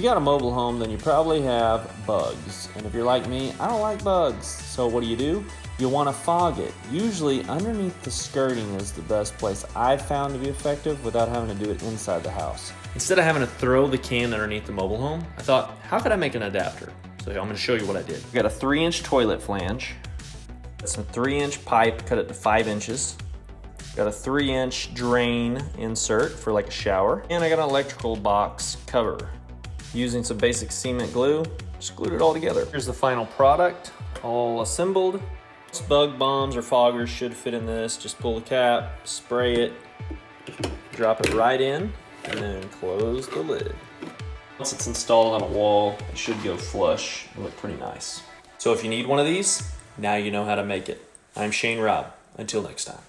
got a mobile home, then you probably have bugs. And if you're like me, I don't like bugs. So what do? You want to fog it. Usually underneath the skirting is the best place I've found to be effective without having to do it inside the house. Instead of having to throw the can underneath the mobile home, I thought, how could I make an adapter? So I'm gonna show you what I did. I got a 3-inch toilet flange. It's a 3-inch pipe, cut it to 5 inches. Got a 3-inch drain insert for like a shower. And I got an electrical box cover. Using some basic cement glue, just glued it all together. Here's the final product, all assembled. Bug bombs or foggers should fit in this. Just pull the cap, spray it, drop it right in, and then close the lid. Once it's installed on a wall, it should go flush and look pretty nice. So if you need one of these, now you know how to make it. I'm Shane Robb. Until next time.